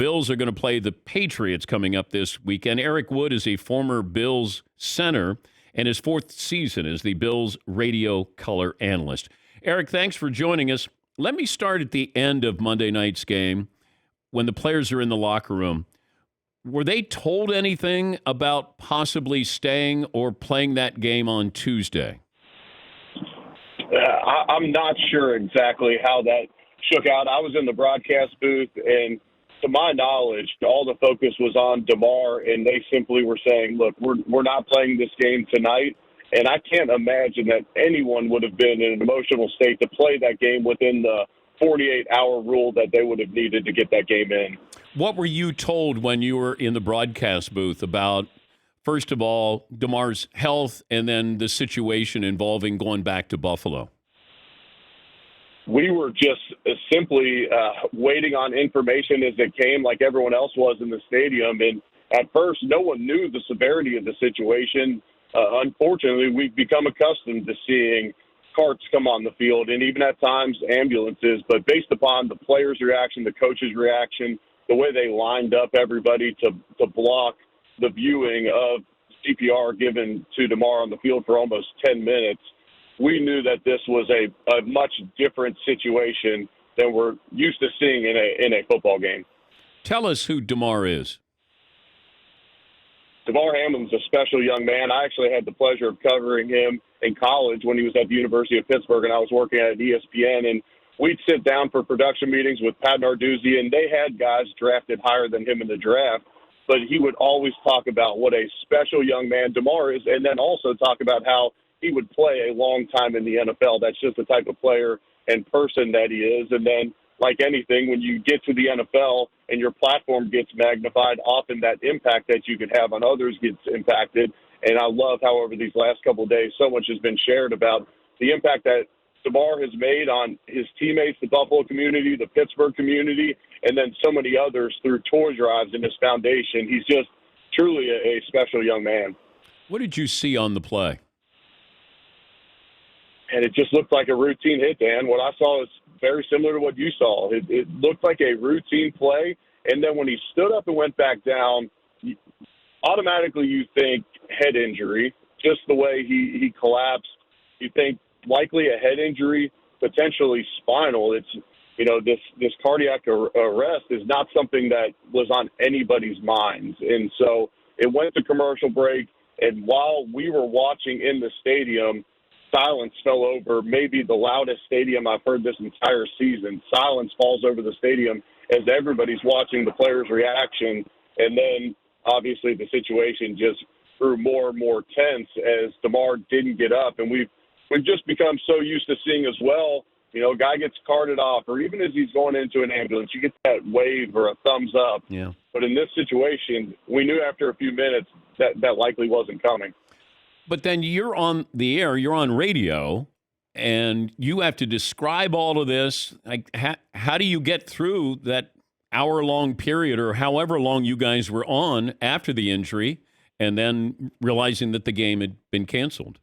Bills are going to play the Patriots coming up this weekend. Eric Wood is a former Bills center and his fourth season as the Bills radio color analyst. Eric, thanks for joining us. Let me start at the end of Monday night's game when the players are in the locker room. Were they told anything about possibly staying or playing that game on Tuesday? I'm not sure exactly how that shook out. I was in the broadcast booth, and to my knowledge, all the focus was on Demar, and they simply were saying, look, we're not playing this game tonight. And I can't imagine that anyone would have been in an emotional state to play that game within the 48-hour rule that they would have needed to get that game in. What were you told when you were in the broadcast booth about, first of all, Demar's health and then the situation involving going back to Buffalo? We were just simply waiting on information as it came, like everyone else was in the stadium. And at first, no one knew the severity of the situation. Unfortunately, we've become accustomed to seeing carts come on the field and even at times ambulances. But based upon the players' reaction, the coach's reaction, the way they lined up everybody to block the viewing of CPR given to Demar on the field for almost 10 minutes, we knew that this was a much different situation than we're used to seeing in a football game. Tell us who Demar is. Demar Hammond's a special young man. I actually had the pleasure of covering him in college when he was at the University of Pittsburgh, and I was working at ESPN. And we'd sit down for production meetings with Pat Narduzzi, and they had guys drafted higher than him in the draft. But he would always talk about what a special young man Demar is, and then also talk about how he would play a long time in the NFL. That's just the type of player and person that he is. And then, like anything, when you get to the NFL and your platform gets magnified, often that impact that you can have on others gets impacted. And I love how over these last couple of days, so much has been shared about the impact that Demar has made on his teammates, the Buffalo community, the Pittsburgh community, and then so many others through tour drives in his foundation. He's just truly a special young man. What did you see on the play? And it just looked like a routine hit, Dan. What I saw is very similar to what you saw. It looked like a routine play, and then when he stood up and went back down, automatically you think head injury, just the way he collapsed. You think likely a head injury, potentially spinal. It's, this cardiac arrest is not something that was on anybody's minds. And so it went to commercial break, and while we were watching in the stadium, silence fell over maybe the loudest stadium I've heard this entire season. Silence falls over the stadium as everybody's watching the players' reaction. And then, obviously, the situation just grew more and more tense as Demar didn't get up. And we've just become so used to seeing as well, a guy gets carted off, or even as he's going into an ambulance, you get that wave or a thumbs up. Yeah. But in this situation, we knew after a few minutes that likely wasn't coming. But then you're on the air, you're on radio, and you have to describe all of this. Like, how do you get through that hour-long period or however long you guys were on after the injury and then realizing that the game had been canceled?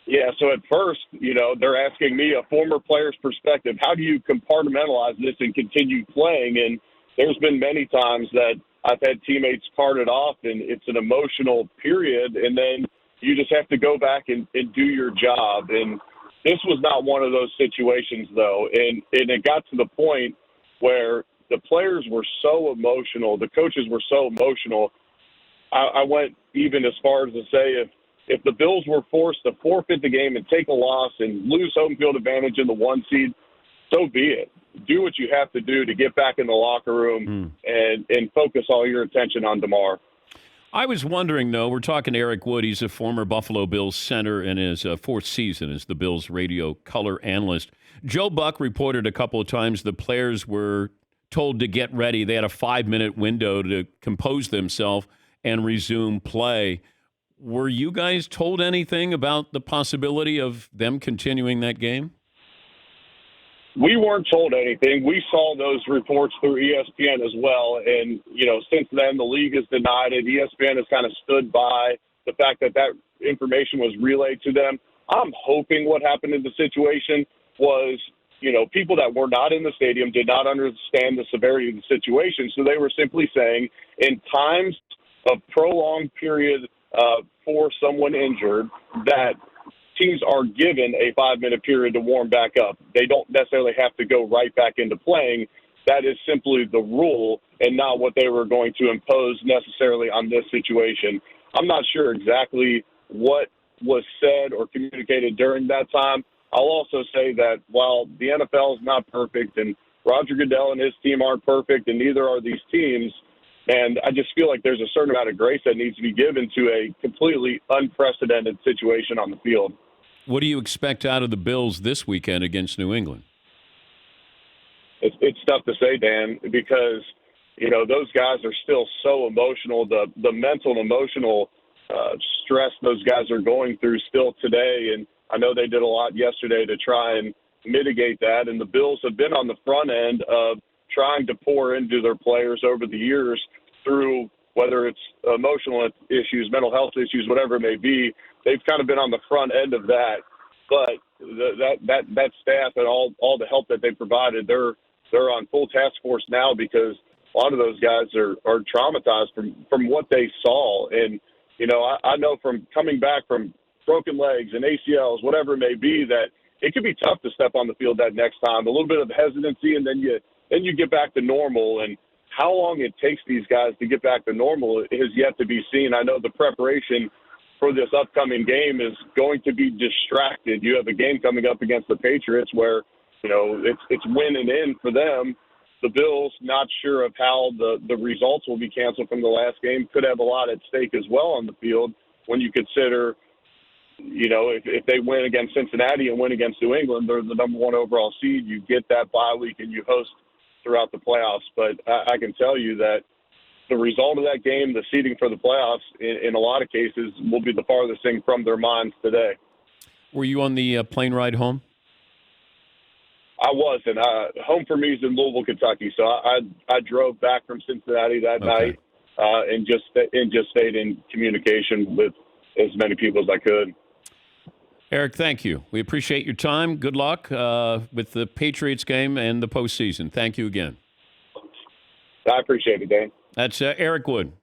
Yeah, so at first, they're asking me, a former player's perspective, how do you compartmentalize this and continue playing? And there's been many times that I've had teammates carted off, and it's an emotional period, and then you just have to go back and do your job. And this was not one of those situations, though, and it got to the point where the players were so emotional, the coaches were so emotional. I went even as far as to say if the Bills were forced to forfeit the game and take a loss and lose home field advantage in the 1 seed, so be it. Do what you have to do to get back in the locker room and focus all your attention on Demar. I was wondering, though, we're talking to Eric Wood. He's a former Buffalo Bills center in his fourth season as the Bills radio color analyst. Joe Buck reported a couple of times the players were told to get ready. They had a 5-minute window to compose themselves and resume play. Were you guys told anything about the possibility of them continuing that game? We weren't told anything. We saw those reports through ESPN as well. And, since then, the league has denied it. ESPN has kind of stood by the fact that information was relayed to them. I'm hoping what happened in the situation was people that were not in the stadium did not understand the severity of the situation. So they were simply saying in times of prolonged period for someone injured that teams are given a 5-minute period to warm back up. They don't necessarily have to go right back into playing. That is simply the rule and not what they were going to impose necessarily on this situation. I'm not sure exactly what was said or communicated during that time. I'll also say that while the NFL is not perfect and Roger Goodell and his team aren't perfect and neither are these teams, and I just feel like there's a certain amount of grace that needs to be given to a completely unprecedented situation on the field. What do you expect out of the Bills this weekend against New England? It's tough to say, Dan, because, those guys are still so emotional. The mental and emotional stress those guys are going through still today. And I know they did a lot yesterday to try and mitigate that. And the Bills have been on the front end of trying to pour into their players over the years through whether it's emotional issues, mental health issues, whatever it may be. They've kind of been on the front end of that. But that staff and all the help that they provided, they're on full task force now because a lot of those guys are traumatized from what they saw. And, I know from coming back from broken legs and ACLs, whatever it may be, that it could be tough to step on the field that next time. A little bit of hesitancy, and then you get back to normal. And how long it takes these guys to get back to normal is yet to be seen. I know the preparation for this upcoming game is going to be distracted. You have a game coming up against the Patriots where, it's win and in for them. The Bills, not sure of how the results will be canceled from the last game, could have a lot at stake as well on the field when you consider, if they win against Cincinnati and win against New England, they're the number 1 overall seed. You get that bye week and you host throughout the playoffs. But I can tell you that the result of that game, the seeding for the playoffs, in a lot of cases, will be the farthest thing from their minds today. Were you on the plane ride home? I wasn't. Home for me is in Louisville, Kentucky. So I drove back from Cincinnati that night and just stayed in communication with as many people as I could. Eric, thank you. We appreciate your time. Good luck with the Patriots game and the postseason. Thank you again. I appreciate it, Dan. That's Eric Wood.